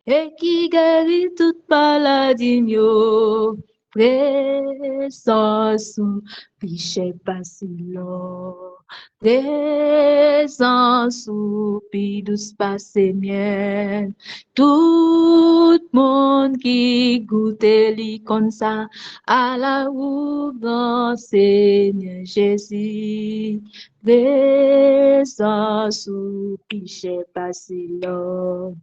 et qui guérit toute maladie, yo. Présence ou péché pas si long. Présence ou pi douce pas c'est mienne. Tout monde qui goûte li comme ça à la ou grand Seigneur Jésus. Présence ou péché pas si long.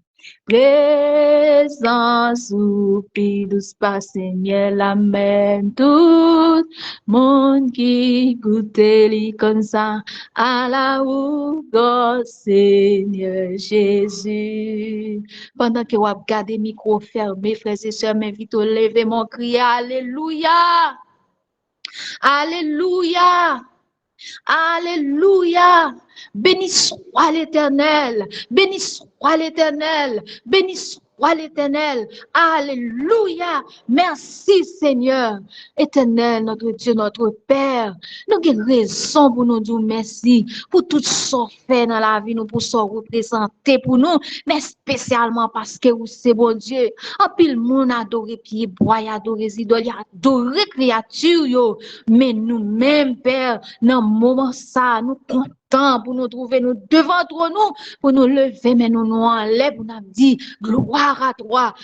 Présence ou pi douce pas Seigneur la même tout monde qui goûte li comme ça à la ou God Seigneur Jésus. Pendant que vous regardez micro fermé, frères et sœurs, m'invite à lever mon cri. Alléluia! Alléluia! Alléluia. Béni soit l'Éternel. Béni soit l'Éternel. Béni soit l'Éternel. Alléluia. Merci Seigneur. Éternel, notre Dieu, notre Père. Nous avons raison pour nous dire merci. Pour tout ce qu'on fait dans la vie, nous pour ce représenter pour nous. Mais spécialement parce que vous c'est bon Dieu. En pile monde adore pied bois, adore idole, adore créature yo. Mais nous-mêmes, Père, dans le moment ça, nous comptons pour nous trouver nous devant toi, nous, pour nous lever, mais nous nous enlève, pour nous dire, gloire à toi,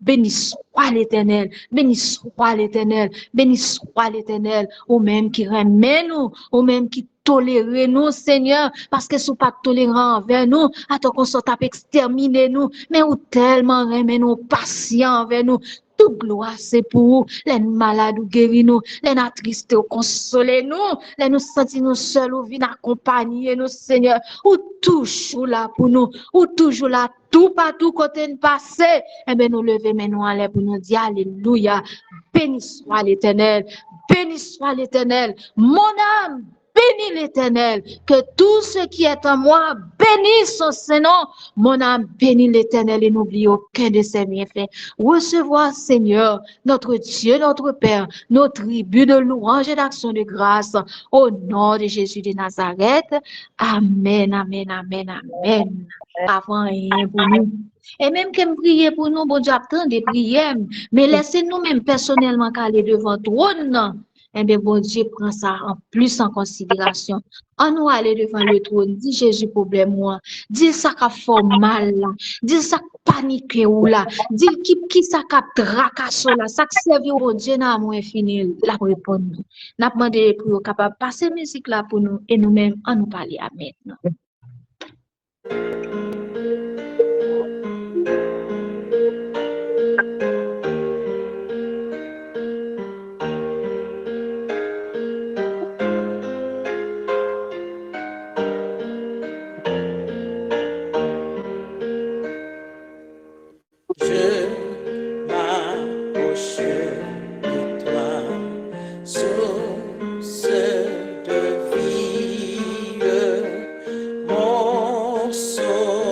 béni soit l'Éternel, béni soit l'Éternel, béni soit l'Éternel, au même qui remet nous, au même qui tolérer nous, Seigneur, parce que si pas tolérant envers nous, attends qu'on soit exterminer nous, mais ou tellement remet nous, patient envers nous, toute gloire, c'est pour vous. Les malades ou guéris nous, les tristes ou consoler nous, les nous sentir nous seuls ou venir accompagner nous, Seigneur, ou toujours là pour nous, ou toujours là, tout partout côté de passé. Eh bien, nous lever, mais nous aller pour nous dire Alléluia. Béni soit l'Éternel, béni soit l'Éternel. Mon âme, bénis l'Éternel, que tout ce qui est en moi bénisse son Saint-Nom. Mon âme bénit l'Éternel et n'oublie aucun de ses bienfaits. Recevoir, Seigneur, notre Dieu, notre Père, nos tribus de louange et d'action de grâce, au nom de Jésus de Nazareth. Amen, amen, amen, amen. Avant rien pour nous. Et même que me prier pour nous, bon Dieu, attend des prières, mais laissez-nous même personnellement aller devant trône. Eh bien, bon Dieu prend ça en plus en considération. On nous aller devant le trône, dit Jésus problème moi, dit ça qu'a fait mal là, dit ça panique ou là, dit qui ça qu'a tracassé là, ça servi au Dieu n'a moins fini la répondre. N'a demandé pour nous capable passer musique là pour nous et nous-mêmes en nous parler à maintenant. Source de vie, mon sauveur.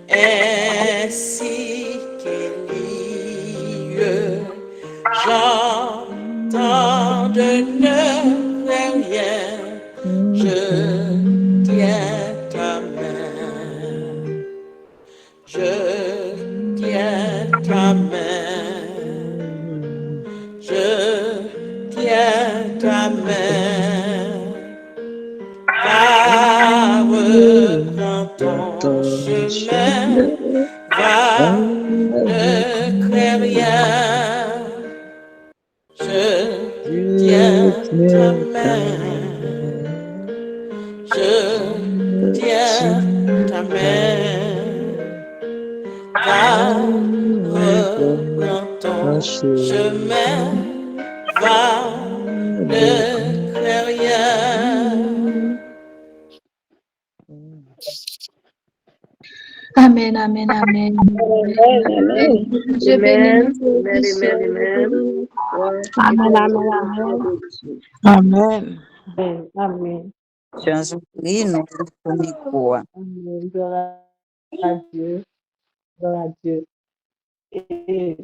ainsi qu'Élie. J'entends de ne rien, je tiens ta main, je tiens ta main, je tiens ta main. Va, reprends ton chemin, va, ne crains rien. Je tiens ta main, je tiens ta main. Va, reprends ton chemin, va, ne crains rien. Amen, amen, amen. Je bénis Amen, amen, amen. Amen. Jésus-Christ, nous connaissons quoi? Amen. Gloire à Dieu. Gloire à Dieu. Et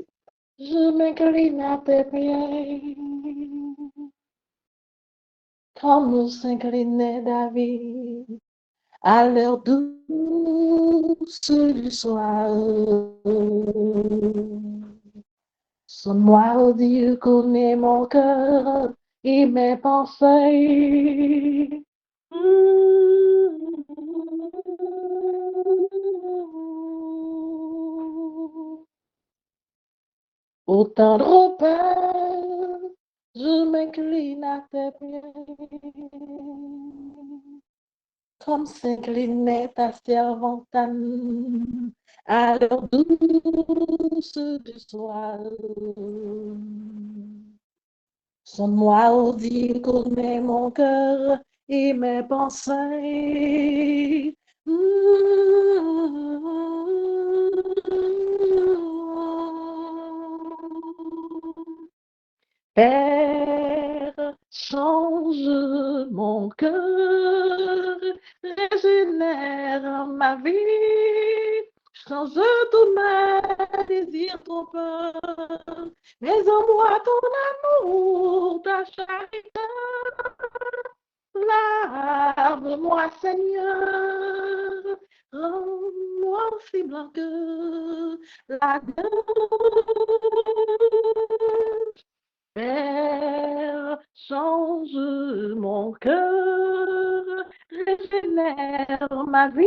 je m'incline à tes pieds. Comme nous s'inclinait David à l'heure douce du soir. Sonne-moi, oh Dieu, connais mon cœur et mes pensées. Au tendre Père, je m'incline à tes pieds. Comme s'inclinait ta servante Anne à l'heure douce du soir. Sonne-moi, oh Dieu, connais mon cœur et mes pensées. Père, change mon cœur, régénère ma vie, change tous mes désirs, ton peur, mais en moi ton amour, ta charité. Lave-moi, Seigneur, rends-moi aussi blanc que la neige. Père, change mon cœur, régénère ma vie,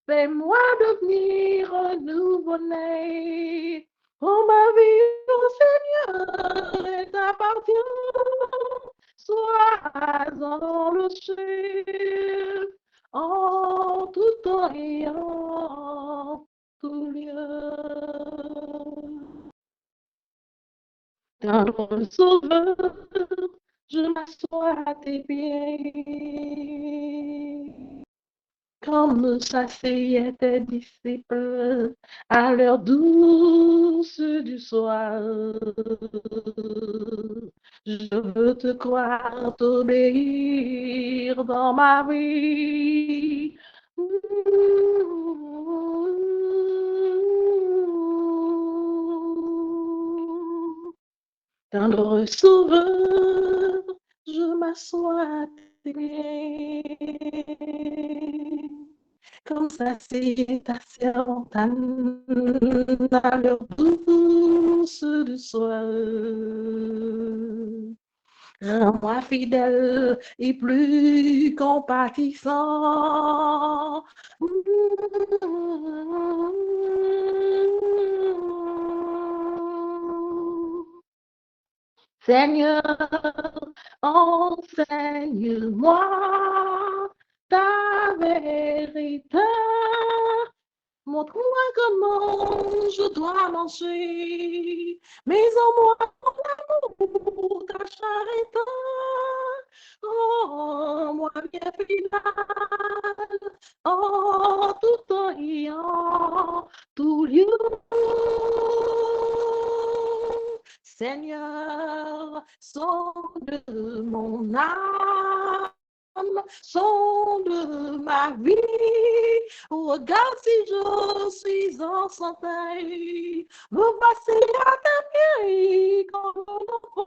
fais-moi devenir un nouveau-né. Oh, ma vie, oh Seigneur, elle t'appartient, sois dans le ciel, en tout temps et en tout lieu. Tendre Sauveur, je m'assois à tes pieds. Comme s'asseyaient tes disciples à l'heure douce du soir. Je veux te croire, t'obéir dans ma vie. Tendre Sauveur, je m'assois à tes pieds. Comme ça, c'est ta servante à l'heure douce du soir. Rends-moi fidèle et plus compatissant. Seigneur, enseigne-moi ta vérité. Montre-moi comment je dois marcher, mais en moi ton amour, ta charité. Oh, moi bien fidèle, en tout temps et en tout lieu. Seigneur, sonde mon âme. sonde ma vie. Regarde si je suis en santé. Me voici à t'appuyer comme un enfant.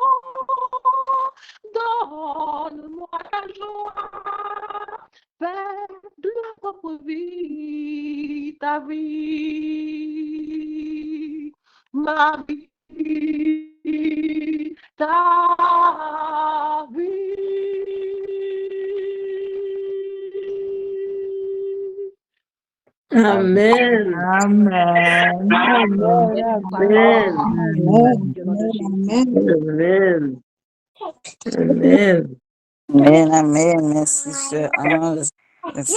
Donne-moi ta joie. Fais de la propre vie ta vie. Ma vie. Ta vie. Amen. Amen. Amen. Amen. Amen. Amen. Amen. Amen. Amen. Merci, sœur Ange. Merci.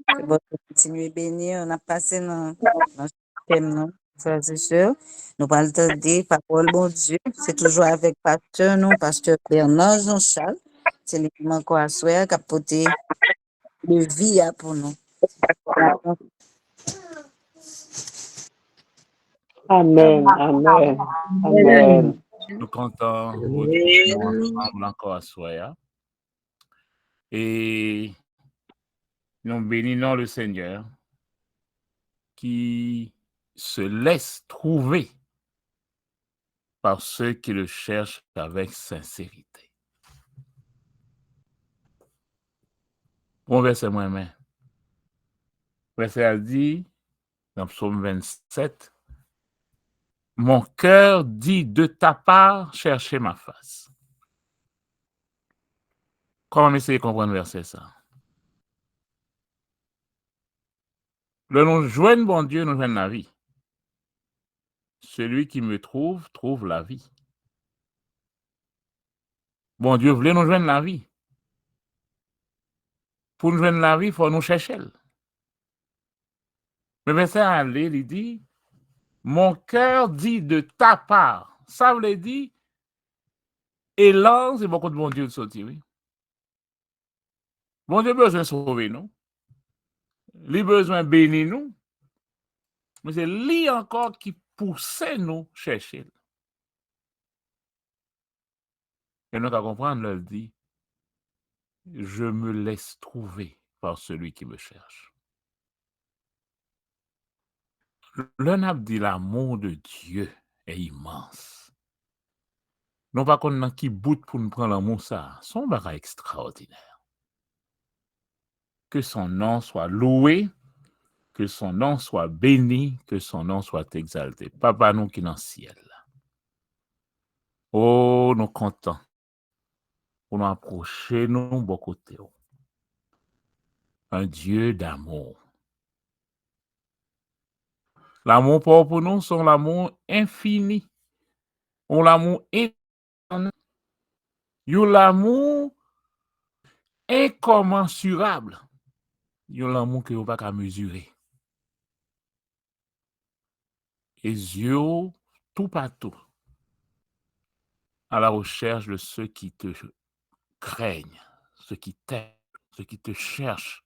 Que votre continuer bénir. On a passé dans ce thème, non, frères et sœurs. Nous parlons de parole, bon Dieu. C'est toujours avec pasteur, non, pasteur Bernard Jean-Charles. C'est lui qui m'a encore à souhait, qui a porté le vie pour nous. Amen, amen, amen. Nous comptons retrouver ensemble encore à soi. Et nous bénissons le Seigneur qui se laisse trouver par ceux qui le cherchent avec sincérité. Bon verset moi-même. Verset a dit, dans Psaume 27, « Mon cœur dit de ta part, cherchez ma face. » Comment essayer de comprendre verset ça? Le nous joigne, bon Dieu, nous joigne la vie. Celui qui me trouve, trouve la vie. Bon Dieu voulait nous joindre la vie. Pour nous joindre la vie, il faut nous chercher. Mais verset aller, il dit, mon cœur dit de ta part. Ça veut dire, et là, c'est beaucoup de bon Dieu de sortir. Oui. Bon Dieu a besoin de sauver nous. Il a besoin de bénir nous. Mais c'est lui encore qui pousse nous chercher. Et nous allons comprendre, il dit, je me laisse trouver par celui qui me cherche. L'un a dit l'amour de Dieu est immense. Non pas qu'on a qui bout pour nous prendre l'amour, ça, son bagage extraordinaire. Que son nom soit loué, que son nom soit béni, que son nom soit exalté. Papa nous qui est dans le ciel. Oh, nous contents pour nous approcher, nous, bon côté. Un Dieu d'amour. L'amour pour nous, c'est l'amour infini. On l'amour éternel. L'amour incommensurable. L'amour que vous ne pouvez pas mesurer. Et Dieu, tout partout, à la recherche de ceux qui te craignent, ceux qui t'aiment, ceux qui te cherchent,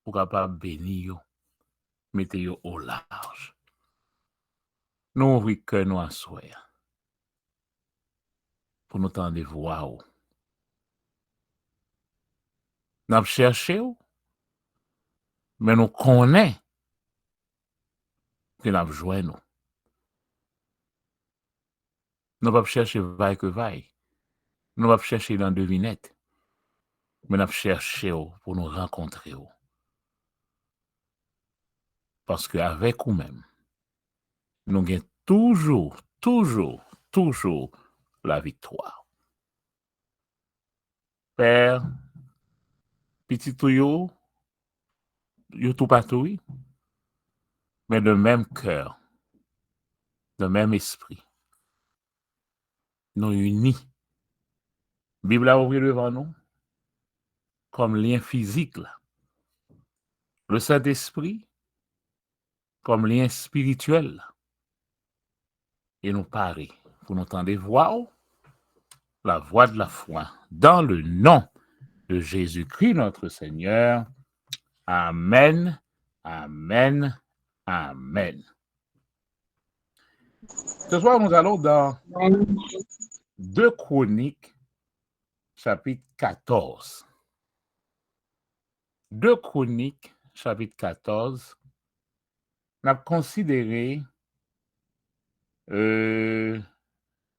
pour capable bénir, mettez au large. Nous ouvrons que nous à souhait pour nous tendre voir. Nous avons cherché, mais nous connaissons que nous avons joué. Nous n'avons pas cherché vaille que vaille. Nous n'avons pas cherché dans devinette. Mais nous avons cherché pour nous rencontrer. Parce qu'avec nous-mêmes, nous avons toujours la victoire. Père, petit yo tout partout, mais de même cœur, de même esprit. Nous unis. Bible a ouvert devant nous comme lien physique. Là. Le Saint-Esprit comme lien spirituel. Là. Et nous parler pour nous entendre voir la voix de la foi dans le nom de Jésus-Christ notre Seigneur. Amen, amen, amen. Ce soir, nous allons dans 2 Chroniques, chapitre 14. 2 Chroniques, chapitre 14. On a considéré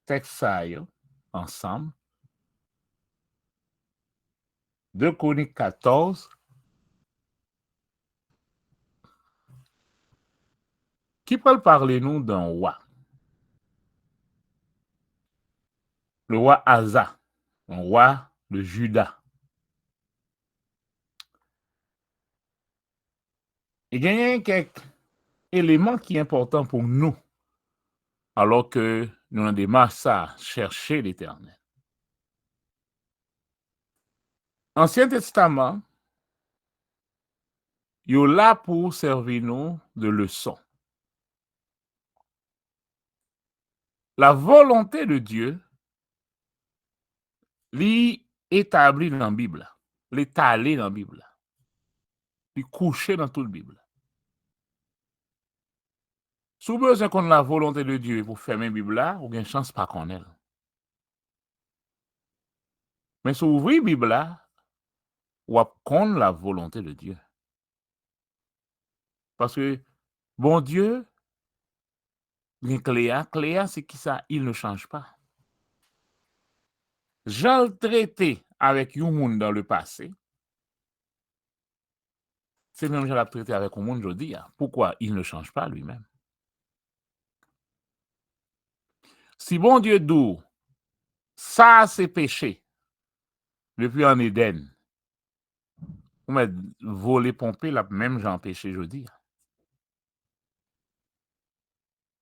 texte ça yo, ensemble. 2 Chroniques 14. Qui peut parler nous d'un roi? Le roi Asa, un roi de Juda. Il y a quelques éléments qui sont importants pour nous, alors que nous avons démarché à chercher l'Éternel. Ancien Testament, il est là pour servir nous de leçon. La volonté de Dieu, l'établie dans la Bible, l'étalée dans la Bible, couché dans toute la Bible. Si vous besoin qu'on la volonté de Dieu pour fermer la Bible là, vous avez une chance pas qu'on elle. Mais si vous ouvrez la Bible là, vous avez la volonté de Dieu. Parce que bon Dieu, Cléa, c'est qui ça? Il ne change pas. Jean le traité avec un monde dans le passé, c'est même Jean l'a traité avec un monde aujourd'hui. Pourquoi il ne change pas lui-même? Si bon Dieu dit, ça c'est péché, depuis en Éden, vous m'avez volé, pompé, la même Jean péché aujourd'hui.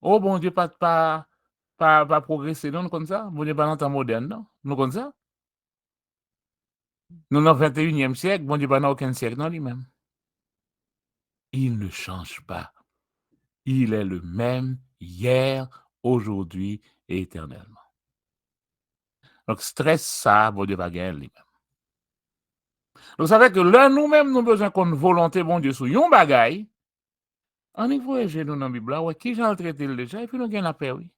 Oh bon Dieu, pas progresser, non, comme ça? Bon Dieu, pas dans le temps moderne, non? Nous comme ça? Nous dans le 21e siècle, bon Dieu, pas dans aucun siècle, non, lui-même. Il ne change pas. Il est le même hier, aujourd'hui et éternellement. Donc, stress, ça, bon Dieu, pas gagner lui-même. Donc, ça fait que là, nous-mêmes, nous avons besoin qu'on volonté, bon Dieu, sur yon bagay, on y voyage nous dans la Bible, ouais, qui j'en traité déjà, et puis nous gagnons la paix, oui.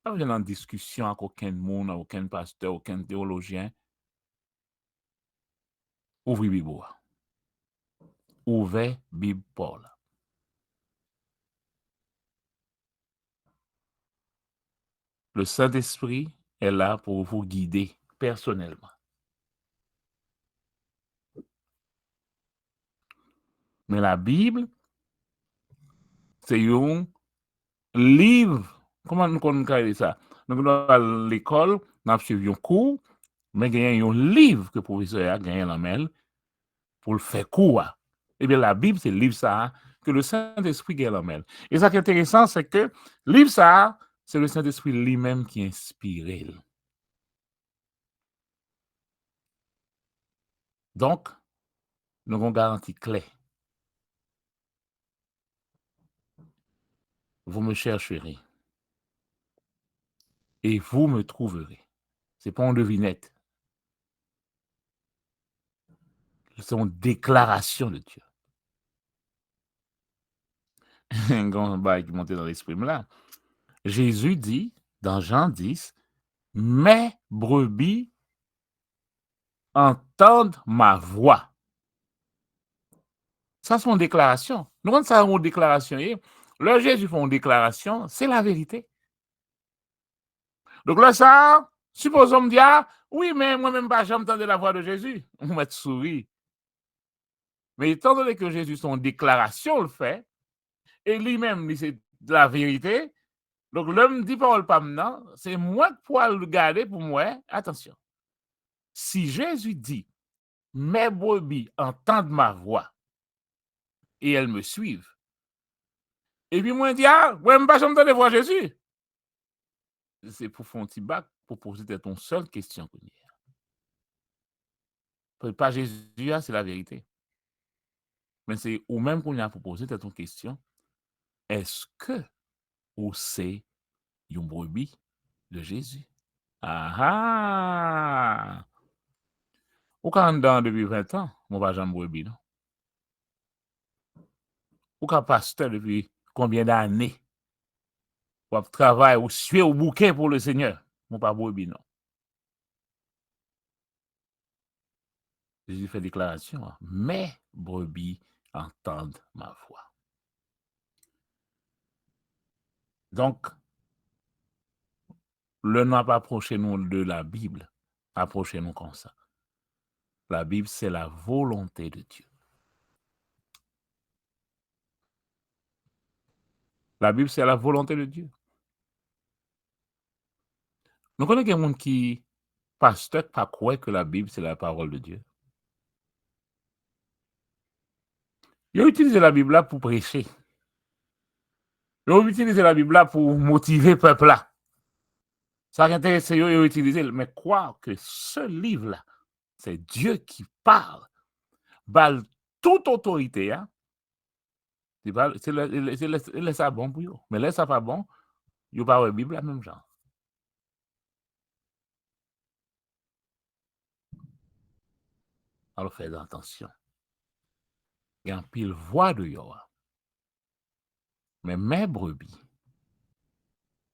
Pas besoin de discussion avec aucun monde, aucun pasteur, aucun théologien. Ouvrez Bible. Ouvrez Bible Paul. Le Saint-Esprit est là pour vous guider personnellement. Mais la Bible, c'est un livre. Comment nous connaissons ça? Nous allons à l'école, nous avons suivi un cours, mais il y a un livre que le professeur a gagné la main pour le faire cours. Eh bien, la Bible, c'est le livre ça que le Saint-Esprit gagne la main. Et ça qui est intéressant, c'est que le livre ça, c'est le Saint-Esprit lui-même qui inspire. Donc, nous avons une garantie claire. Vous me chercherez et vous me trouverez. Ce n'est pas une devinette. C'est une déclaration de Dieu. Un grand bail qui montait dans l'esprit là. Jésus dit, dans Jean 10, « Mes brebis entendent ma voix. » Ça, c'est une déclaration. Nous, quand ça, une déclaration, là, Jésus fait une déclaration, c'est la vérité. Donc là, ça, supposons me dire, oui, mais moi-même, pas jamais entendu la voix de Jésus. On va te sourire. Mais étant donné que Jésus, son déclaration le fait, et lui-même, c'est la vérité, donc l'homme dit parole pas maintenant, c'est moi qui pourrais le garder pour moi. Attention. Si Jésus dit, mes brebis entendent ma voix et elles me suivent, et puis moi, je dis, ah, ouais, je ne vais pas jamais voir Jésus. C'est pour faire un petit bac, pour poser ton seule question. Pas Jésus, c'est la vérité. Mais c'est ou même qu'on a proposé ton question, est-ce que ou c'est une brebis de Jésus? Ah ah! Ou quand dans depuis 20 ans, mon va jamais brebis, non? Ou quand pasteur depuis combien d'années? Ou travail, ou suer au bouquet pour le Seigneur, mon pas brebis, non? Jésus fait déclaration, hein, mes brebis entendent ma voix. Donc, le n'a pas approché nous de la Bible, approchez-nous comme ça. La Bible, c'est la volonté de Dieu. La Bible, c'est la volonté de Dieu. Nous connaissons des gens qui, pasteur, pas croient que la Bible, c'est la parole de Dieu. Ils ont utilisé la Bible là pour prêcher. Ils ont utilisé la Bible là pour motiver le peuple là. Ça qui intéresse, ils ont utilisé, mais croire que ce livre-là, c'est Dieu qui parle, balle toute autorité, hein. C'est ça bon pour eux. Mais là, ça pas bon, ils n'ont pas la Bible la même genre. Alors faites attention. Il y a un pile voix de Yoa. Mais mes brebis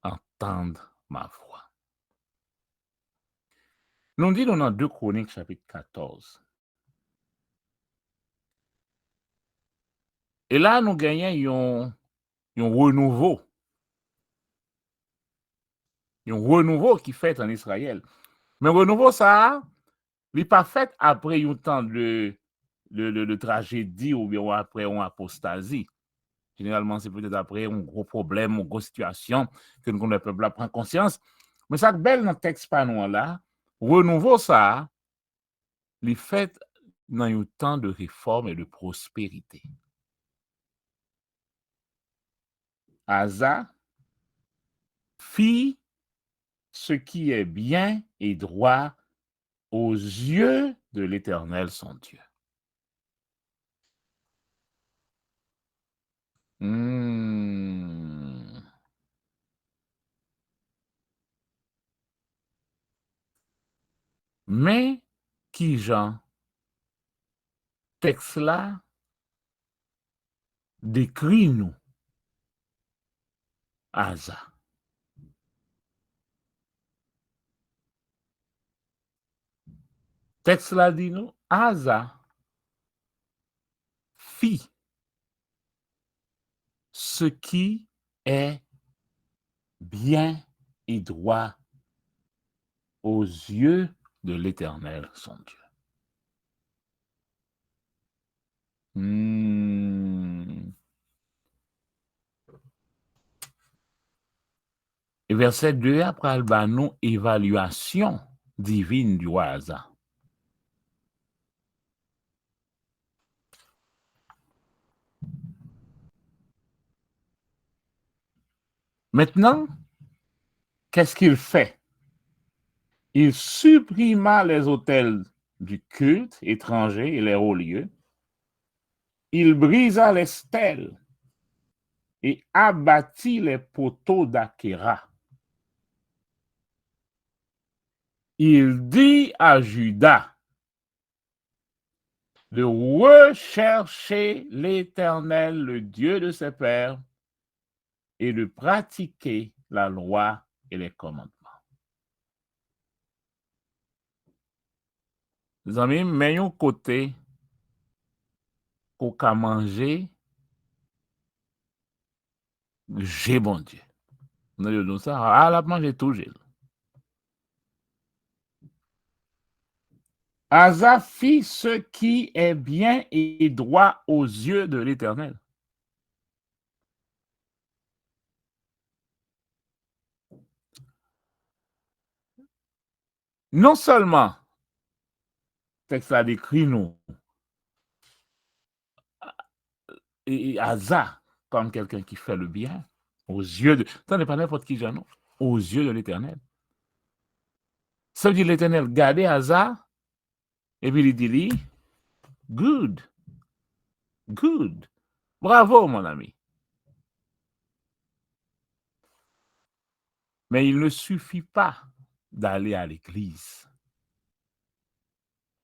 entendent ma voix. Nous disons dans 2 Chroniques, chapitre 14. Et là, nous gagnons un renouveau. Un renouveau qui fait en Israël. Mais renouveau, ça, il n'est pas fait après un temps de tragédie ou bien après une apostasie. Généralement, c'est peut-être après un gros problème, une grosse situation que nous, le peuple, prend conscience. Mais ça, belle dans le texte panneau là, renouveau, ça, il est fait dans un temps de réforme et de prospérité. Asa fit ce qui est bien et droit aux yeux de l'Éternel son Dieu. Mais qui Jean texte là décrit nous Asa. Texte là dit nous Asa fit ce qui est bien et droit aux yeux de l'Éternel son Dieu. Et verset 2, après nous évaluation divine du roi Asa. Maintenant, qu'est-ce qu'il fait? Il supprima les autels du culte étranger et les hauts lieux. Il brisa les stèles et abattit les poteaux d'Akhéra. Il dit à Juda de rechercher l'Éternel, le Dieu de ses pères, et de pratiquer la loi et les commandements. Les amis, mais un côté pour qu'à manger, j'ai bon Dieu. Nous disons ça, à la manger tout j'ai. Asa fit ce qui est bien et droit aux yeux de l'Éternel. Non seulement, texte a décrit nous, et Asa comme quelqu'un qui fait le bien aux yeux de... Ça n'est pas n'importe qui, non, aux yeux de l'Éternel. Ça veut dire l'Éternel gardait Asa et puis il dit, good, good, bravo mon ami. Mais il ne suffit pas d'aller à l'église.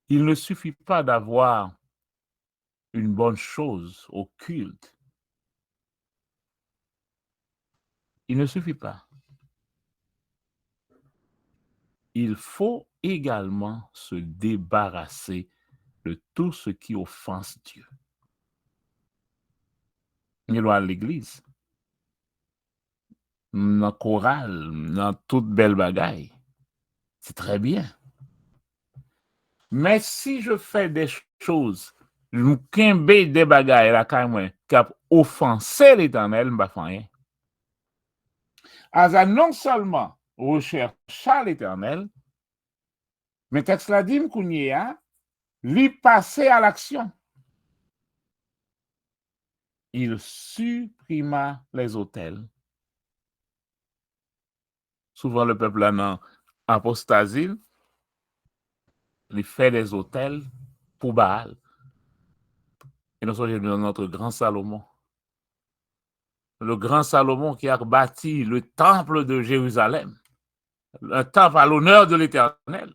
Il ne suffit pas d'avoir une bonne chose au culte. Il ne suffit pas. Il faut également se débarrasser de tout ce qui offense Dieu. Il doit à l'église, dans le choral, dans toute belle bagaille. C'est très bien. Mais si je fais des choses, je kembe des bagailles là quand même qui a offensé l'Éternel, je ne vais pas rien. Asa non seulement rechercha l'Éternel, mais texte la dit m'kounya, lui passer à l'action. Il supprima les autels. Souvent le peuple là dans apostasie, il fait des autels pour Baal. Et nous sommes dans notre grand Salomon. Le grand Salomon qui a bâti le temple de Jérusalem, un temple à l'honneur de l'Éternel.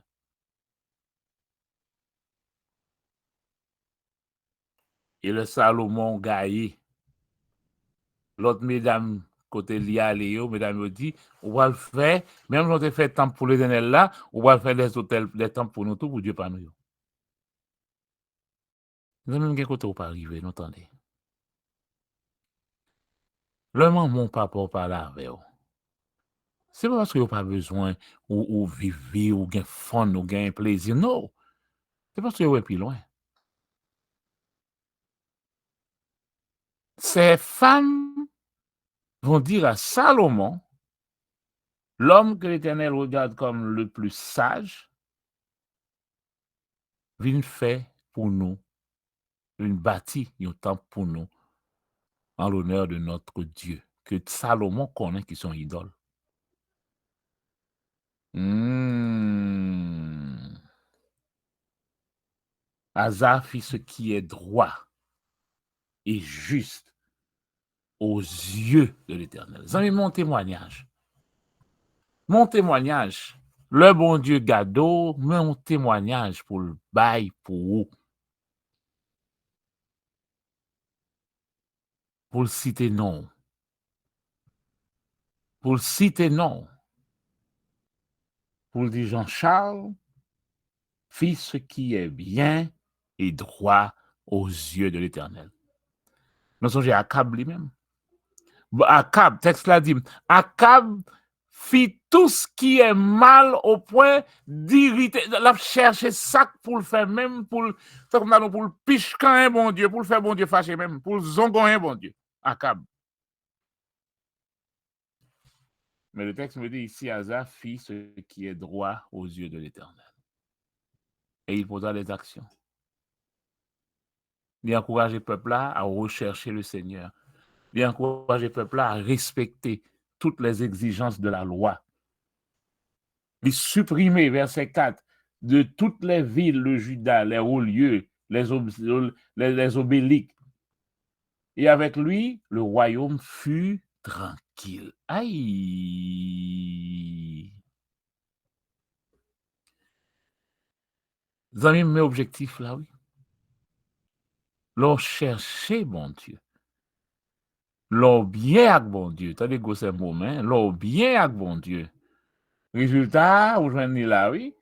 Et le Salomon gaillé. L'autre mesdames, côté Lia Léo, mesdames, dit, on va le faire, même si on a fait temple pour l'Éternel là, on va faire des hôtels, des temples pour nous tout, pour Dieu pas nous. Nous avons quel côté on pas arriver, nous entendez. Le maman papa pas là avec vous. C'est pas parce que vous pas besoin ou vivre ou gain fun ou gain plaisir, non. C'est parce que vous êtes plus loin. Ces femmes vont dire à Salomon, l'homme que l'Éternel regarde comme le plus sage, vient faire pour nous, une bâtie, un temple pour nous, en l'honneur de notre Dieu, que Salomon connaît qui sont idoles. Asa fit ce qui est droit et juste aux yeux de l'Éternel. Ça, mon témoignage. Mon témoignage. Le bon Dieu gado, mon témoignage pour le bail pour vous. Pour le citer non. Pour le citer non. Pour le dire Jean-Charles, fit ce qui est bien et droit aux yeux de l'Éternel. Nous sommes à Akab lui-même. Akab, texte là dit, Akab fit tout ce qui est mal au point d'irriter, de chercher ça pour le faire même, pour le picher un bon Dieu, pour le faire bon Dieu fâché même, pour le zongon un bon Dieu. Akab. Mais le texte me dit ici, Asa fit ce qui est droit aux yeux de l'Éternel. Et il posa des actions. Il encourage le peuple là à rechercher le Seigneur. Il encourage le peuple là à respecter toutes les exigences de la loi. Il supprimer, verset 4, de toutes les villes de Juda, les hauts lieux, les obéliques. Et avec lui, le royaume fut tranquille. Aïe! Vous avez mes objectifs là, oui. L'on chercher bon Dieu. L'on bien avec bon Dieu. T'as des gosses moment, l'on bien avec bon Dieu. Résultat, vous joignez là, oui.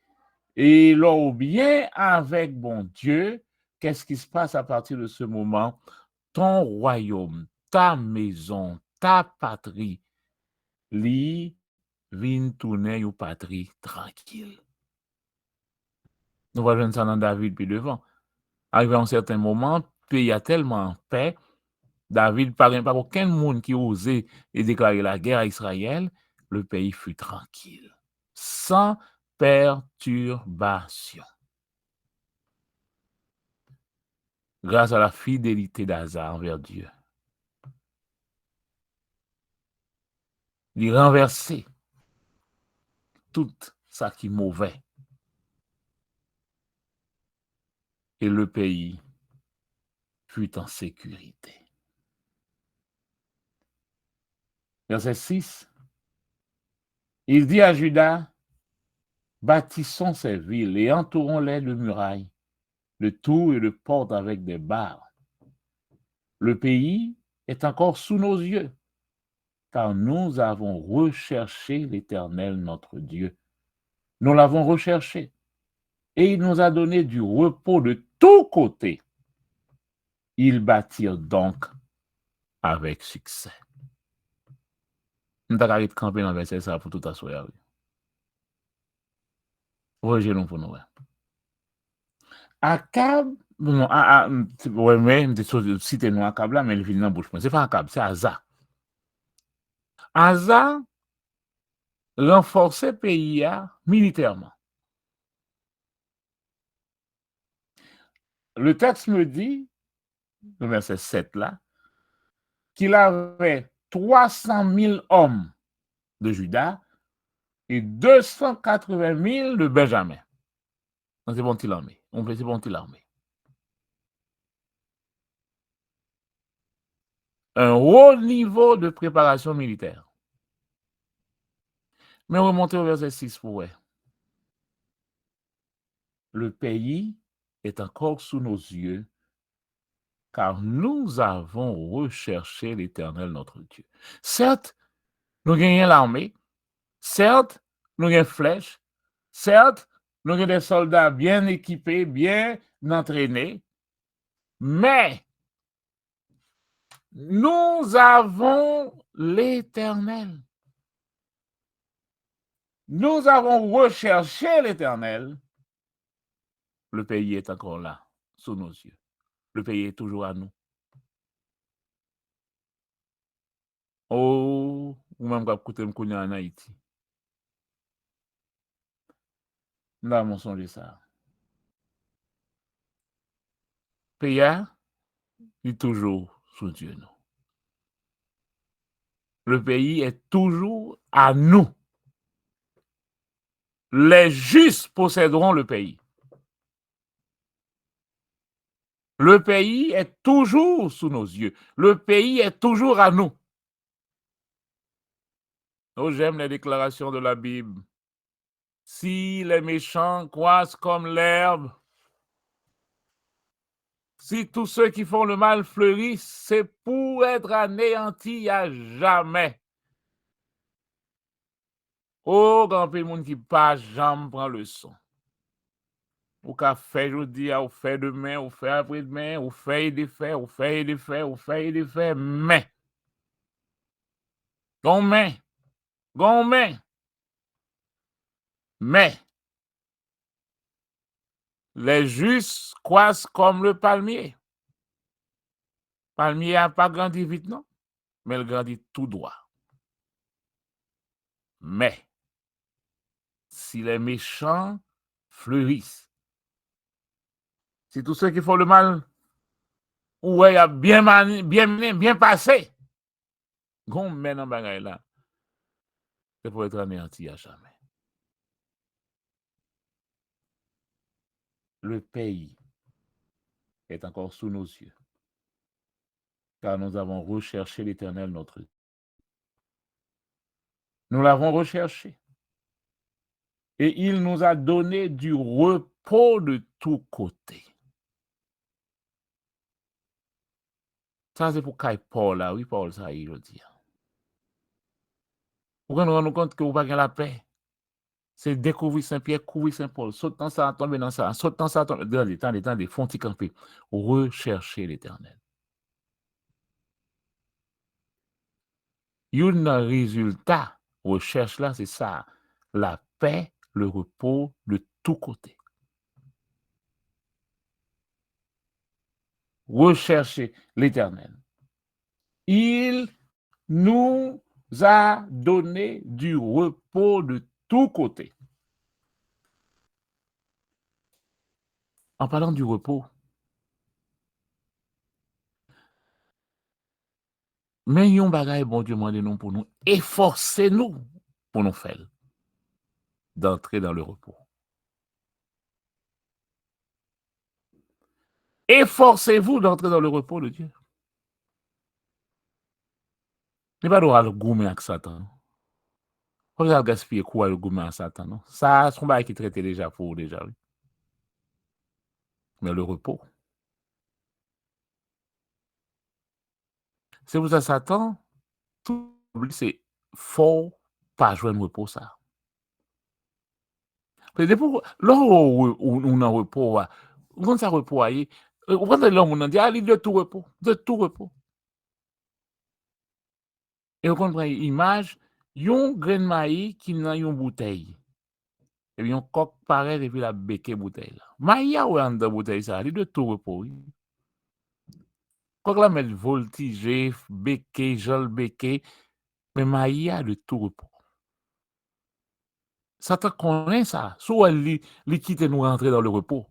Et l'on bien avec bon Dieu. Qu'est-ce qui se passe à partir de ce moment? Ton royaume, ta maison, ta patrie, li vin tourner une patrie tranquille. Nous voyons ça dans David puis devant. Arrivé à un certain moment, pays a tellement en paix. David, par aucun monde qui osait déclarer la guerre à Israël, le pays fut tranquille, sans perturbation. Grâce à la fidélité d'Asa envers Dieu. Il renversait tout ça qui est mauvais. Et le pays fut en sécurité. Verset 6. Il dit à Juda, bâtissons ces villes et entourons-les de murailles, de tours et de portes avec des barres. Le pays est encore sous nos yeux, car nous avons recherché l'Éternel notre Dieu. Nous l'avons recherché, et il nous a donné du repos de tous côtés. Ils bâtirent donc avec succès. Nous avons campé dans le verset ça pour tout asseoir. Rejetons pour nous. Akab, non, ouais, mais cité nous Akab là, mais il vient dans bouche. C'est pas Akab, c'est Asa. Asa renforçait pays militairement. Le texte me dit, le verset 7 là, qu'il avait 300 000 hommes de Juda et 280 000 de Benjamin. Donc, c'est bon petit l'armée. On peut c'est bon petit l'armée. Un haut niveau de préparation militaire. Mais remontez au verset 6 pour voir. Le pays est encore sous nos yeux, car nous avons recherché l'Éternel notre Dieu. Certes, nous gagnons l'armée. Certes, nous avons des flèches. Certes, nous avons des soldats bien équipés, bien entraînés. Mais nous avons l'Éternel. Nous avons recherché l'Éternel. Le pays est encore là, sous nos yeux. Le pays est toujours à nous. Oh, ou même quand écouter me connaître en Haïti. Nous avons songé ça. Le pays est toujours sous Dieu. Nous. Le pays est toujours à nous. Les justes posséderont le pays. Le pays est toujours sous nos yeux. Le pays est toujours à nous. Oh, j'aime les déclarations de la Bible. Si les méchants croissent comme l'herbe, si tous ceux qui font le mal fleurissent, c'est pour être anéantis à jamais. Oh, grand peu de monde qui pas jamais prend le son. Ou qu'a fait aujourd'hui, ou fait demain, ou fait après-demain, ou fait des faits, ou fait des faits, ou fait des faits, mais. Mais. Les justes croissent comme le palmier. Le palmier n'a pas grandi vite, non? Mais il grandit tout droit. Mais, si les méchants fleurissent, si tous ceux qui font le mal, ouais, a bien passé, gon men en bagay là, c'est pour être anéanti à jamais. Le pays est encore sous nos yeux, car nous avons recherché l'Éternel notre Dieu. Nous l'avons recherché. Et il nous a donné du repos de tous côtés. Ça, c'est pour qu'il Paul là. Oui, Paul, ça, il le dit. Pour nous rendre compte que vous n'avez pas la paix. C'est découvrir Saint-Pierre, couvrir Saint-Paul. Saute dans ça, tomber dans ça. Saute dans ça, tomber dans les temps, des fonds qui campent. Rechercher l'Éternel. Il y a un résultat. Recherche là, c'est ça. La paix, le repos de tous côtés. Rechercher l'Éternel. Il nous a donné du repos de tous côtés. En parlant du repos, mais yon bagay bon Dieu mande nous pour nous, efforcez-nous pour nous faire d'entrer dans le repos. Efforcez-vous d'entrer dans le repos de Dieu. Il pas droit le goumer avec Satan. Pas le gaspiller quoi le goumer à Satan, non? Ça, c'est un bagay qui traite déjà pour déjà, oui. Mais le repos. C'est pour ça Satan, tout c'est fort pas joindre repos ça. Là où on a repos, Quand ça repos, vous prenez l'homme, on dit, il de tout repos, de tout repos. Et vous comprenez l'image, yon grain de maïs qui n'a une bouteille. Et puis, yon coq pareil, et puis la béquée bouteille. Maïs, ou en de bouteille, ça, il de tout repos. Coq la met voltigé, béquée, jol béquée, mais maïs a de tout repos. Ça te connaît ça. Soit li quitte nous rentrer dans le repos.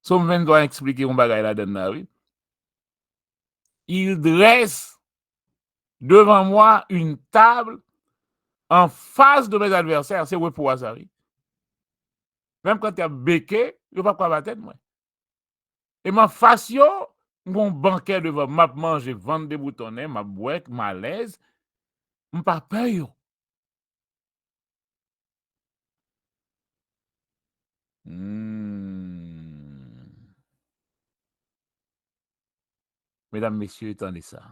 Son même doit expliquer un bagage là-dedans, oui. Il dresse devant moi une table en face de mes adversaires. C'est repos à ça, oui. Même quand tu as béqué, il ne va pas battre moi. Et ma face, mon banquet devant m'a manger, vendre des boutonnets, m'a boire, m'a l'aise, m'a pas peur. Mesdames, messieurs, attendez ça.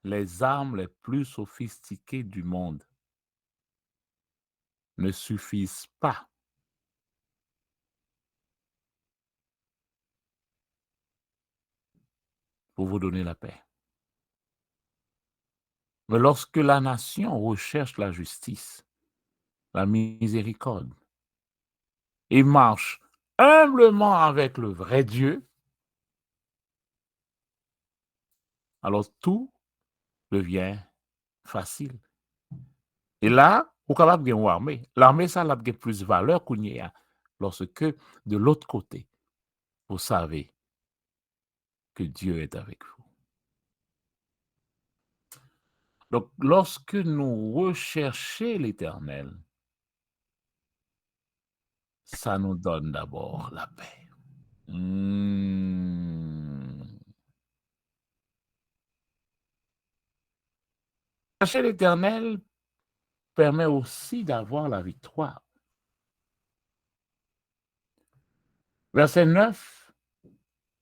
Les armes les plus sophistiquées du monde ne suffisent pas pour vous donner la paix. Mais lorsque la nation recherche la justice, la miséricorde, et marche humblement avec le vrai Dieu, alors tout devient facile. Et là, vous êtes capable de gagner l'armée. L'armée, ça a plus de valeur qu'on y a. Lorsque, de l'autre côté, vous savez que Dieu est avec vous. Donc, lorsque nous recherchons l'Éternel, ça nous donne d'abord la paix. Chercher l'Éternel permet aussi d'avoir la victoire. Verset 9,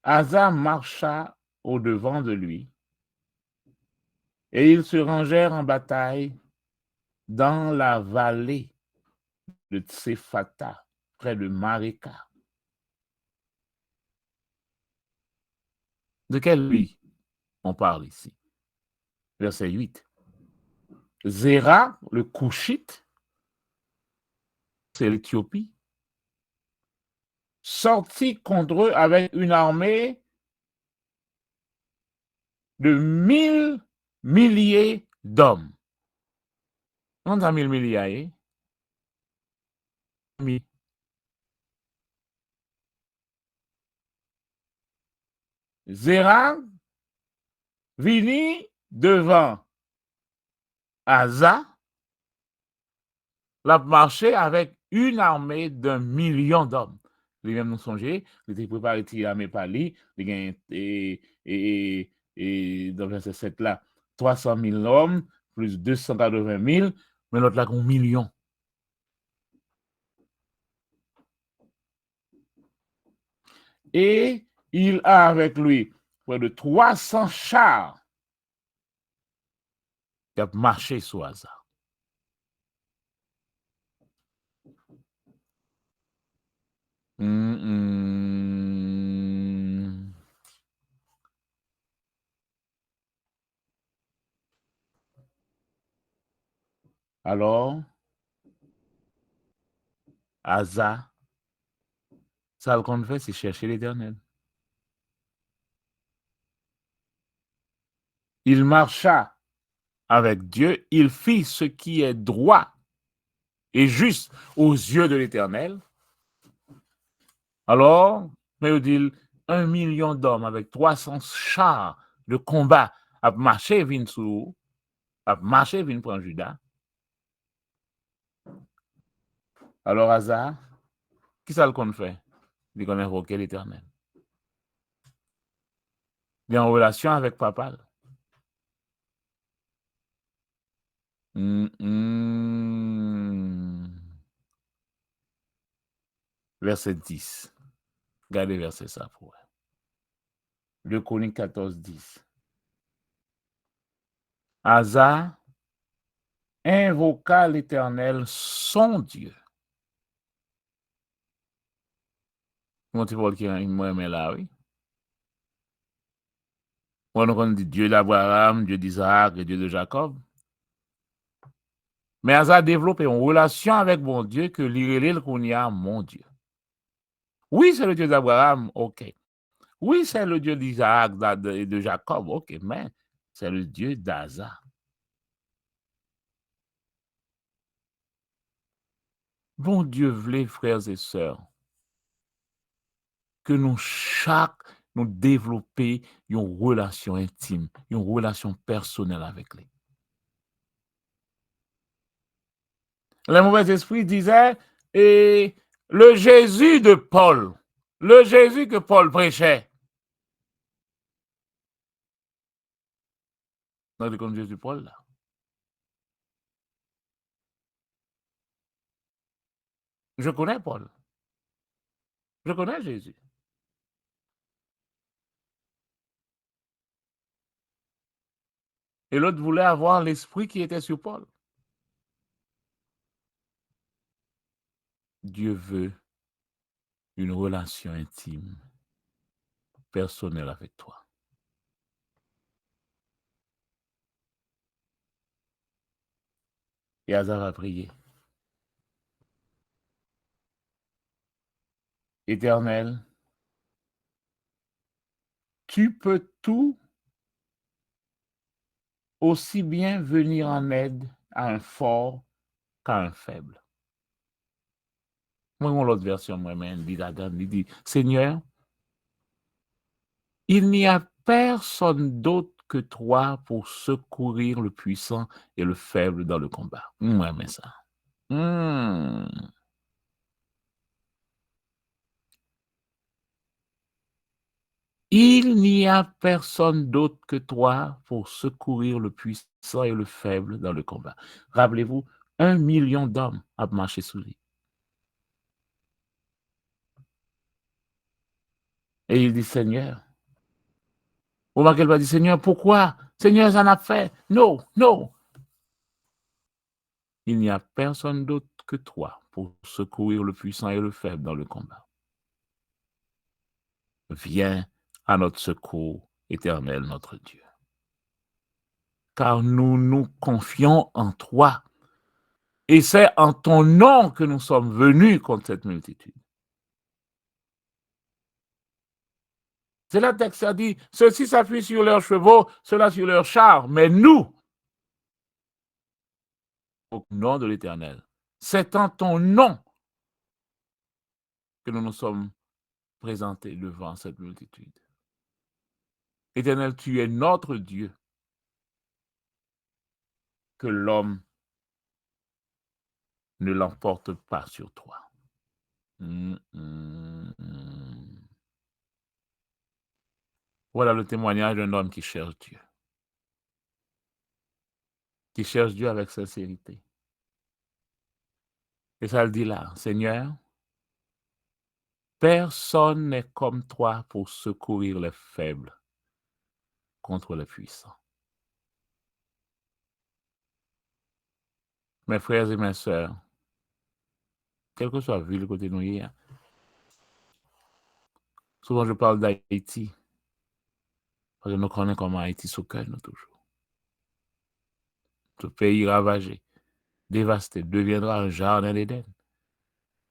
Asa marcha au-devant de lui, et ils se rangèrent en bataille dans la vallée de Tsephata, près de Maréka. De quel lui on parle ici? Verset 8. Zéra, le Couchite, c'est l'Éthiopie, sortit contre eux avec une armée de 1000 milliers d'hommes. On a 1000 milliers. Zéra vini devant Asa, l'a marché avec une armée d'1 million d'hommes. Les mêmes nous songer, il était préparé à mes palis, et dans le verset 7 là, 300 000 hommes, plus 280 000, mais l'autre là, 1 million. Et il a avec lui près de 300 chars qui ont marché sur Asa. Alors, Asa, ça qu'on fait, c'est chercher l'Éternel. Il marcha avec Dieu, il fit ce qui est droit et juste aux yeux de l'Éternel. Alors, mais il dit 1 million d'hommes avec 300 chars de combat a marché vin sous, a marché vin prendre Juda. Alors Asa, qui ça le qu'on fait? Il qu'on invoquer l'Éternel. Il est en relation avec papa. Verset 10. Regardez verset ça pour 2 Chroniques 14, 10. Asa invoqua l'Éternel, son Dieu. Mon petit Paul qui moi mais là, oui. On dit Dieu d'Abraham, Dieu d'Isaac et Dieu de Jacob. Mais elle a développé une relation avec mon Dieu que l'irélève qu'on y a, mon Dieu. Oui, c'est le Dieu d'Abraham, ok. Oui, c'est le Dieu d'Isaac et de Jacob, ok, mais c'est le Dieu d'Asa. Bon Dieu voulait, frères et sœurs, que nous développions une relation intime, une relation personnelle avec lui. Les mauvais esprits disaient, et le Jésus de Paul, le Jésus que Paul prêchait. Non, comme Jésus Paul, là. Je connais Paul. Je connais Jésus. Et l'autre voulait avoir l'esprit qui était sur Paul. Dieu veut une relation intime, personnelle avec toi. Et Hazar a prié. Éternel, tu peux tout aussi bien venir en aide à un fort qu'à un faible. Moi, l'autre version, moi-même, dit, Seigneur, il n'y a personne d'autre que toi pour secourir le puissant et le faible dans le combat. Moi, mais ça. Il n'y a personne d'autre que toi pour secourir le puissant et le faible dans le combat. Rappelez-vous, 1 million d'hommes ont marché sous lui. Et il dit, Seigneur, au moment qu'elle va dire, Seigneur, pourquoi? Seigneur, ça n'a fait. Non, non. Il n'y a personne d'autre que toi pour secourir le puissant et le faible dans le combat. Viens à notre secours, Éternel, notre Dieu. Car nous nous confions en toi. Et c'est en ton nom que nous sommes venus contre cette multitude. C'est là le texte a dit, ceux-ci s'appuient sur leurs chevaux, ceux-là sur leurs chars, mais nous, au nom de l'Éternel, c'est en ton nom que nous nous sommes présentés devant cette multitude. Éternel, tu es notre Dieu, que l'homme ne l'emporte pas sur toi. Voilà le témoignage d'un homme qui cherche Dieu. Qui cherche Dieu avec sincérité. Et ça le dit là, Seigneur, personne n'est comme toi pour secourir les faibles contre les puissants. Mes frères et mes sœurs, quel que soit la ville côté nous hier, souvent je parle d'Haïti, parce que nous connaissons comment Haïti s'occupe nous toujours. Ce pays ravagé, dévasté, deviendra un jardin d'Éden.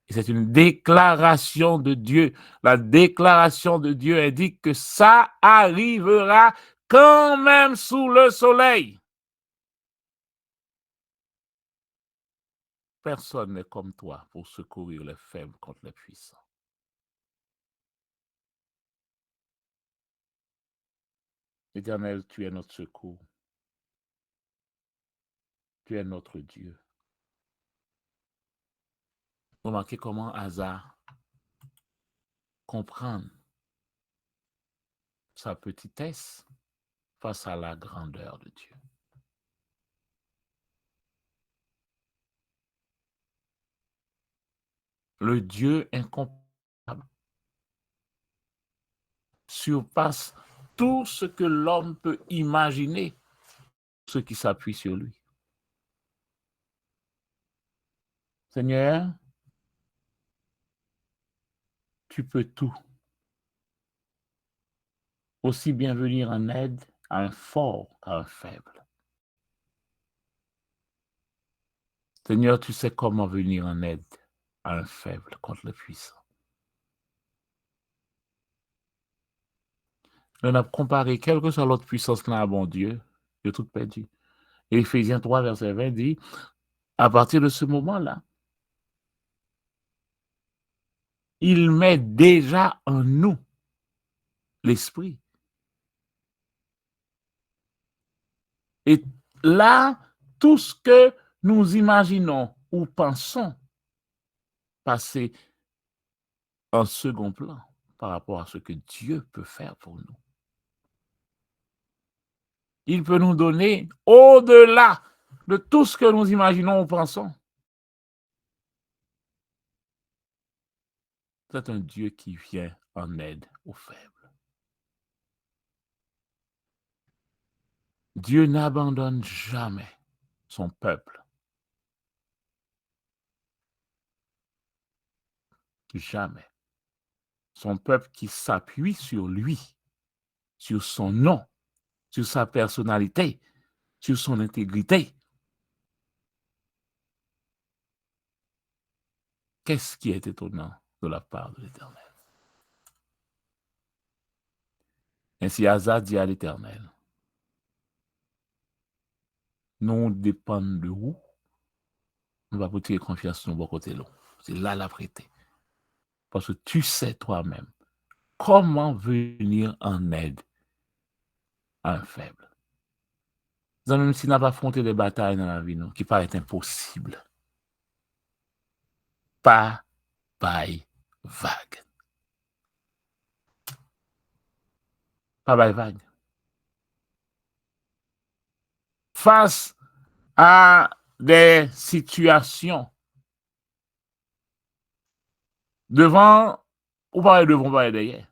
Et c'est une déclaration de Dieu. La déclaration de Dieu indique que ça arrivera quand même sous le soleil. Personne n'est comme toi pour secourir les faibles contre les puissants. Éternel, tu es notre secours. Tu es notre Dieu. Remarquez comment Hazar comprend sa petitesse face à la grandeur de Dieu. Le Dieu incomparable surpasse tout ce que l'homme peut imaginer, ceux qui s'appuient sur lui. Seigneur, tu peux tout. Aussi bien venir en aide à un fort qu'à un faible. Seigneur, tu sais comment venir en aide à un faible contre le puissant. On a comparé quelle que soit l'autre puissance là, bon Dieu, de tout perdu. Et Éphésiens 3, verset 20 dit, à partir de ce moment-là, il met déjà en nous l'esprit. Et là, tout ce que nous imaginons ou pensons passer en second plan par rapport à ce que Dieu peut faire pour nous. Il peut nous donner au-delà de tout ce que nous imaginons ou pensons. C'est un Dieu qui vient en aide aux faibles. Dieu n'abandonne jamais son peuple. Jamais. Son peuple qui s'appuie sur lui, sur son nom, sur sa personnalité, sur son intégrité. Qu'est-ce qui est étonnant de la part de l'Éternel? Ainsi, Asa dit à l'Éternel, nous dépendons de où? Nous va tirer confiance sur nos côté long. C'est là la prêter. Parce que tu sais toi-même comment venir en aide à un faible. Même si n'a pas affronté des batailles dans la vie, qui paraissent impossibles. Pas by vague. Pas by vague. Face à des situations devant ou pas devant, pas derrière.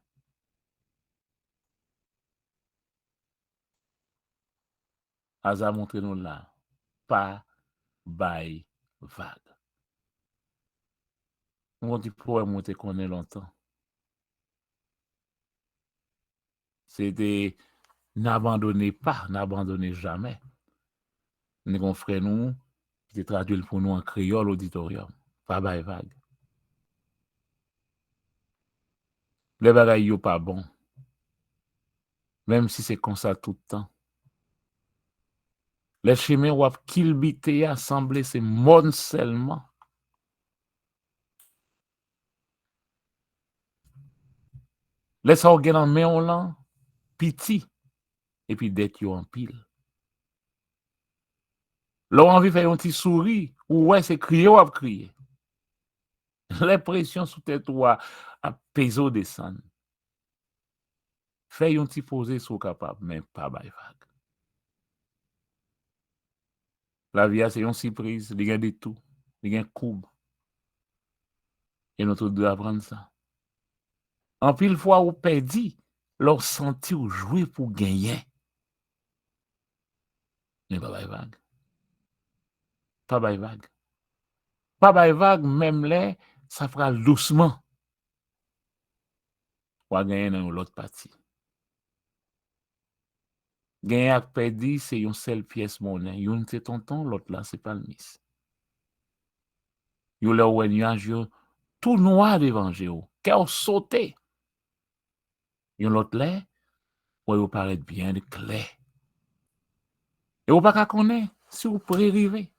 Asa montré nous là, pas by vague. On dit pour monter qu'on est longtemps. C'était n'abandonnez pas, n'abandonnez jamais. Nous avons frère nous qui traduit pour nous en créole auditorium, pas by vague. Les bagailles sont pas bon. Même si c'est comme ça tout le temps. Les chemins ou kilbité assemblés, c'est mon seulement. Les organes en main là, piti, et puis d'être en pile. L'on envie de faire un petit sourire, ou ouais, c'est crier ou à crier. Les pressions sous tête ou à peso descendre. Fais un petit posé sur capable, mais pas by vague. La vie, c'est une surprise, il y a des tout, il y a un coup. Et notre doit apprendre ça. En pile fois, ou perdu, leur senti ou jouer pour gagner. Mais pas by vague. Pas by vague. Pas by vague, même là, ça fera doucement. Ou à gagner dans l'autre partie. Gagner à perdu, c'est une seule pièce monnaie. Une c'est tonton, l'autre là, c'est pas le miss. Yo là où nuage tout noir devant vous. Cœur sauté. Yon l'autre là, où vous paraît bien clair. Et vous pas connaître si vous pourrez arriver.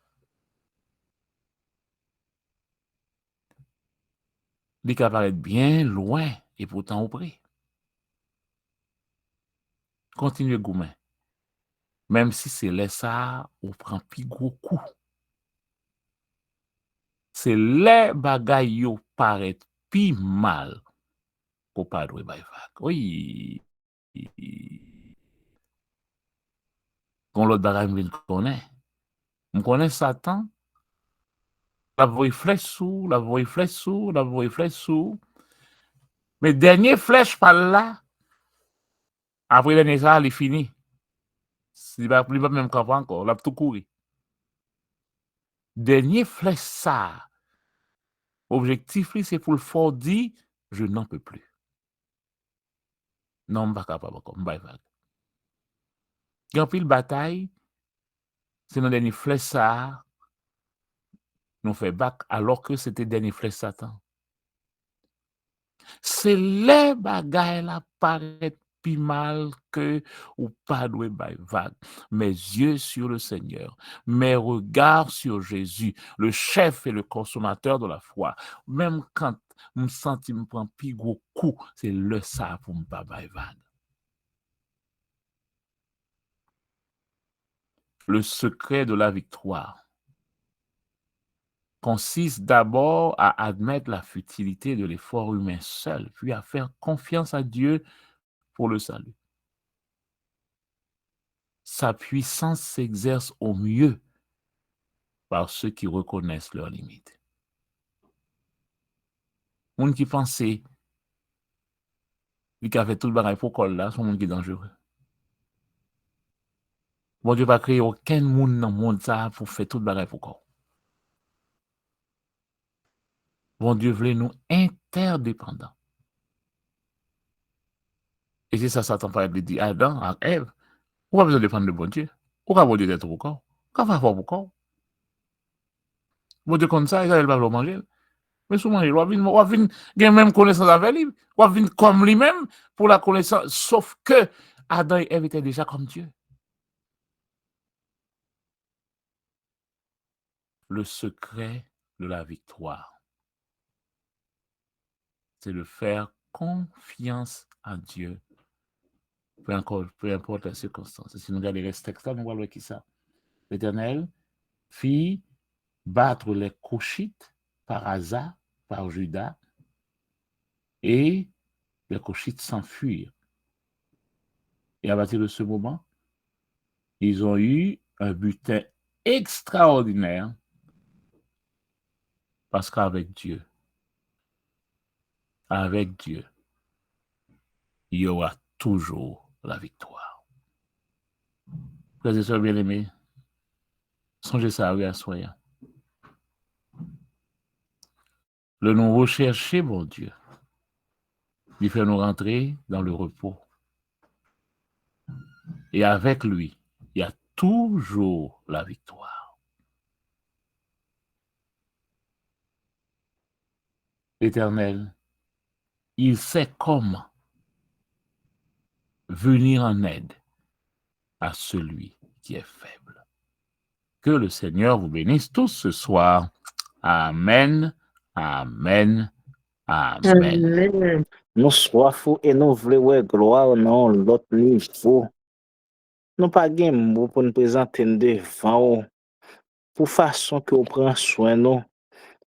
Il peut paraître bien loin et pourtant au près. Continuez goumen. Même si c'est là ça, on prend plus gros coup. C'est les bagailles yo paraît plus mal qu'on pas doué bay vague. Oui. Quand l'autre bagaille me connaît. Me connaît Satan. La voie flèche sous, la voie flèche sous, la voie flèche sous. Mais dernier flèche par là. Après dernier ça, il est fini. Il va même camper encore, il a tout couru. Dernier flèche ça. Objectif, c'est pour le faire dire Je n'en peux plus. Non, je ne suis pas capable encore. Je ne suis pas vague. Il y a une pile bataille, c'est dans le dernier flèche ça, nous fait bac alors que c'était le dernier flèche Satan. C'est les bagailles là paraît plus mal que ou pas doué by vague. Mes yeux sur le Seigneur, mes regards sur Jésus, le chef et le consommateur de la foi. Même quand me senti me prend plus gros coup, c'est le ça pour me pas by vague. Le secret de la victoire consiste d'abord à admettre la futilité de l'effort humain seul, puis à faire confiance à Dieu pour le salut. Sa puissance s'exerce au mieux par ceux qui reconnaissent leurs limites. Moun qui pense qu'il a fait tout le bagage pour col là, son monde qui est dangereux. Bon Dieu va créer aucun monde dans le monde ça pour faire tout le bagage pour col. Bon Dieu voulait nous interdépendants. Et c'est ça, Satan parlait de dire Adam, à Ève, on va besoin de dépendre de bon Dieu. Pourquoi bon Dieu d'être pour corps? Pourquoi faire pour corps? Bon Dieu comme ça, il va pas manger. Mais souvent, il va venir, même connaissance avec lui, il va venir comme lui-même pour la connaissance, sauf que Adam et Ève étaient déjà comme Dieu. Le secret de la victoire, c'est de faire confiance à Dieu, peu importe la circonstance. Si nous regardons les textes, nous voyons qui ça. L'Éternel fit battre les Cushites par Asa, par Juda, et les Cushites s'enfuirent. Et à partir de ce moment, ils ont eu un butin extraordinaire parce qu'avec Dieu, il y aura toujours la victoire. Frères et sœurs bien-aimés, songez ça à soyez. Le nous rechercher, mon Dieu, il fait nous rentrer dans le repos. Et avec lui, il y a toujours la victoire. L'Éternel, il sait comment venir en aide à celui qui est faible. Que le Seigneur vous bénisse tous ce soir. Amen, amen, amen. Amen. Nous soifons et nous voulons gloire dans l'autre niveau. Nous pas de mots pour nous présenter devant pour façon que vous prenez soin nous.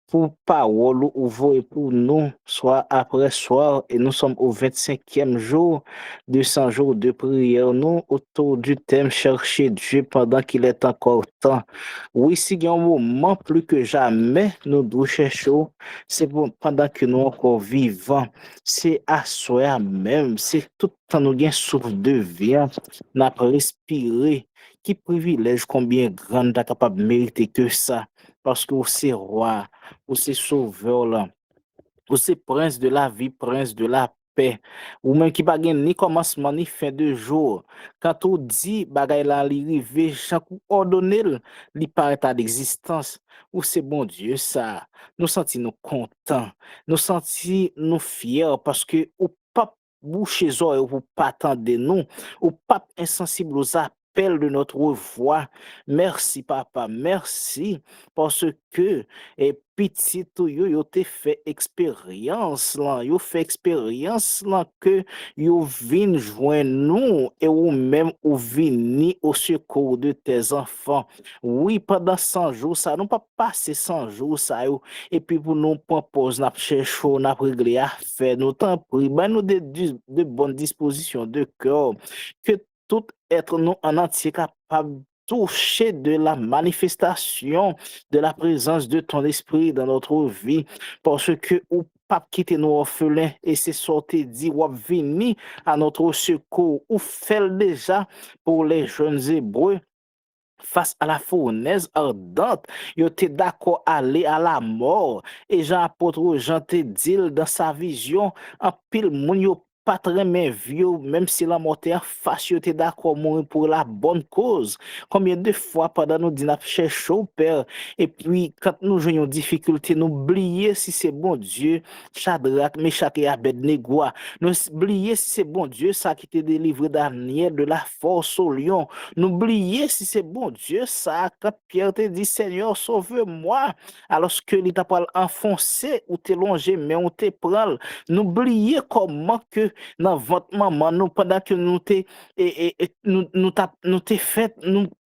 Pour parole ouvre pour nous, soit après soir, et nous sommes au 25e jour de 100 jours de prière, nous, autour du thème chercher Dieu pendant qu'il est encore temps. Oui, si il y a un moment plus que jamais, nous devons chercher, c'est pendant que nous encore vivants, c'est à soi même, c'est tout le temps nous gain souffle de vie, nous respirer. Qui privilège combien grand est capable de mériter que ça, parce que c'est roi. Ou c'est sauveur là, ou c'est prince de la vie, prince de la paix, ou même qui pas ni commencement ni fin de jour. Quand on dit bagay la li rive, chaque ordonné li paraît à l'existence, ou c'est bon Dieu ça. Nous senti nous contents, nous senti nous fiers parce que ou pas boucher oreilles ou pas attendre nous, ou pas insensible aux appels de notre voix. Merci papa, merci parce que et petit tout yo te fait expérience là, yo fait expérience là que yo vinn joindre nous et ou même ou vini au secours de tes enfants. Oui, pendant 100 jours ça non pas passer 100 jours ça yo et puis pour nous propose n'a chercher n'a régler à faire nous temps pris ben nous de bonnes dispositions de cœur que tout être nous en entier capable toucher de la manifestation de la présence de ton esprit dans notre vie, parce que ou pas quitter nos orphelins et c'est sorti dit ou venir à notre secours ou fait déjà pour les jeunes Hébreux face à la fournaise ardente, yo te d'accord aller à la mort. Et Jean apôtre Jean te dit dans sa vision, en pile moun yo pas très vieux, même si la mort est en face, yo te d'accord mourir pour la bonne cause. Combien de fois pendant nous dit n'a cherché au Père, et puis quand nous jouons difficulté, nous oublier si c'est bon Dieu, Shadrach, Meshach et Abednego, nous oublier si c'est bon Dieu, ça qui t'a délivré Daniel de la force au lion. N'oubliez si c'est bon Dieu, ça, quand Pierre te dit, Seigneur, sauve-moi, alors que il t'a pas enfoncé ou te longé, mais on te prend. N'oubliez comment que dans votre maman, nous, pendant que nous te, nous te fait,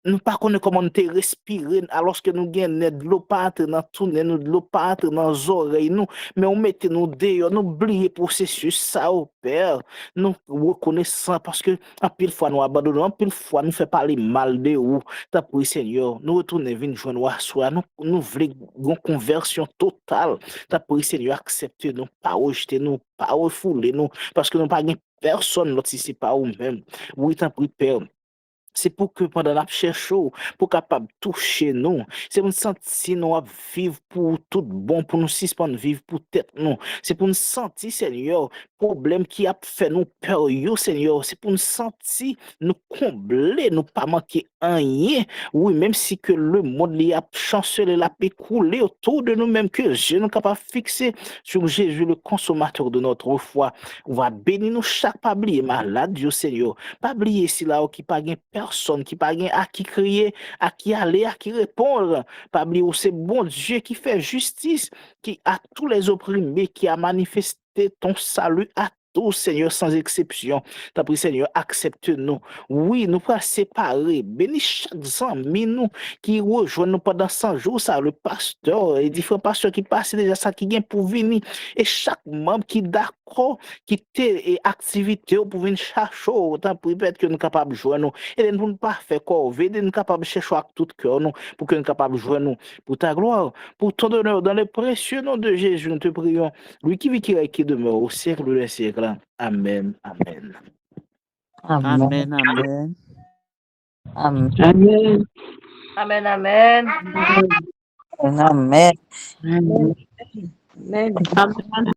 nous pas connaît comment nous te respirer, alors que nous gagnons de l'eau pas entrer dans tout, nous de l'eau pas entrer dans les oreilles, nous, mais on mette nous dehors, n'oubliez processus, ça, au Père, nous reconnaissons parce que, en pile fois, nous abandonnons, en pile fois, nous fait parler mal de vous, t'as pris, Seigneur, nous retournons venir joindre à soi, nous voulons une conversion totale, t'as pris, Seigneur, acceptez nous, pas rejeter nous, pas refouler nous, parce que nous pas personne l'autre si c'est pas vous-même. Oui, t'as pris, Père. C'est pour que pendant la cherche, pour capable toucher nous, c'est pour nous sentir nous vivre pour tout bon, pour nous suspendre vivre pour tête nous. C'est pour nous sentir, Seigneur, problème qui a fait nous peur, Seigneur. C'est pour nous sentir nous combler, nous pas manquer rien. Oui, même si que le monde li a chancelé, la paix coulé autour de nous, même que je ne capable de fixer sur Jésus, le consommateur de notre foi. On va bénir nous chaque pas oublier malade, Dieu Seigneur. Pas oublier si là qui pas personne, qui pas à qui crier, à qui aller, à qui répondre. Pas oublier c'est bon Dieu qui fait justice, qui a tous les opprimés, qui a manifesté ton salut à tous, Seigneur, sans exception. T'as pris, Seigneur, accepte-nous. Oui, nous pas séparer. Bénis chaque ami, nous, qui rejoint nous pendant 100 jours, ça, le pasteur, et différents pasteurs qui passent déjà ça, qui viennent pour venir. Et chaque membre qui d'accord, qui tes activités pour venir chercher, autant pour peut-être que nous sommes capables de jouer nous. Et nous ne pas faire quoi, nous sommes capables de chercher avec tout cœur, nous, pour que nous sommes capables de jouer nous. Pour ta gloire, pour ton honneur, dans le précieux nom de Jésus, nous te prions. Lui qui vit, qui demeure au siècle des siècles. Amen. Amen. Amen, amen. Amen. Amen. Amen, amen. Amen. Amen. Amen.